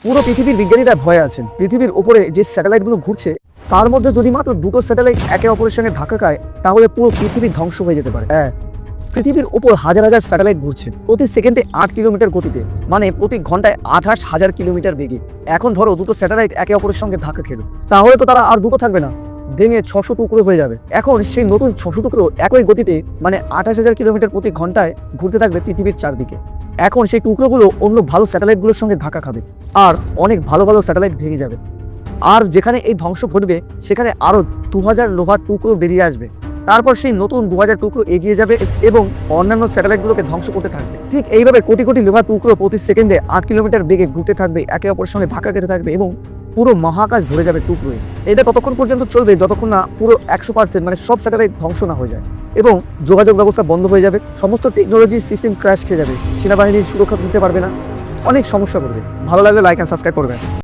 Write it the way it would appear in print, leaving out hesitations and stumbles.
পুরো পৃথিবীর বিজ্ঞানীরা ভয়ে আছেন। পৃথিবীর উপরে যে স্যাটেলাইটগুলো ঘুরছে তার মধ্যে যদি মাত্র দুটো স্যাটেলাইট একে অপরের সঙ্গে ধাক্কা খায় তাহলে পুরো পৃথিবী ধ্বংস হয়ে যেতে পারে। হ্যাঁ, পৃথিবীর উপর হাজার হাজার স্যাটেলাইট ঘুরছে প্রতি সেকেন্ডে 8 কিলোমিটার গতিতে, মানে প্রতি ঘন্টায় 28,000 কিলোমিটার বেগে। এখন ধরো দুটো স্যাটেলাইট একে অপরের সঙ্গে ধাক্কা খেলো, তাহলে তো তারা আর দুটো থাকবে না, ভেঙে 600 টুকরো হয়ে যাবে। এখন সেই নতুন 600 টুকরো একই গতিতে মানে 28,000 কিলোমিটার প্রতি ঘন্টায় ঘুরতে থাকবে পৃথিবীর চারদিকে। এখন সেই টুকরোগুলো অন্য ভালো স্যাটেলাইটগুলোর সঙ্গে ধাক্কা খাবে আর অনেক ভালো ভালো স্যাটেলাইট ভেঙে যাবে। আর যেখানে এই ধ্বংস ঘটবে সেখানে আরও 2000 লোহার টুকরো বেরিয়ে আসবে। তারপর সেই নতুন 2000 টুকরো এগিয়ে যাবে এবং অন্যান্য স্যাটেলাইটগুলোকে ধ্বংস করতে থাকবে। ঠিক এইভাবে কোটি কোটি লোহার টুকরো প্রতি সেকেন্ডে 8 কিলোমিটার বেগে ঘুরতে থাকবে, একে অপরের সঙ্গে ধাক্কা খেতে থাকবে এবং পুরো মহাকাশ ভরে যাবে টুকরোয়। এটা ততক্ষণ পর্যন্ত চলবে যতক্ষণ না পুরো 100% মানে সব স্যাটেলাইট ধ্বংস না হয়ে যায় এবং যোগাযোগ ব্যবস্থা বন্ধ হয়ে যাবে। সমস্ত টেকনোলজি সিস্টেম ক্র্যাশ খেয়ে যাবে, সেনাবাহিনীর সুরক্ষা দিতে পারবে না, অনেক সমস্যা করবে। ভালো লাগলে লাইক আর সাবস্ক্রাইব করবেন।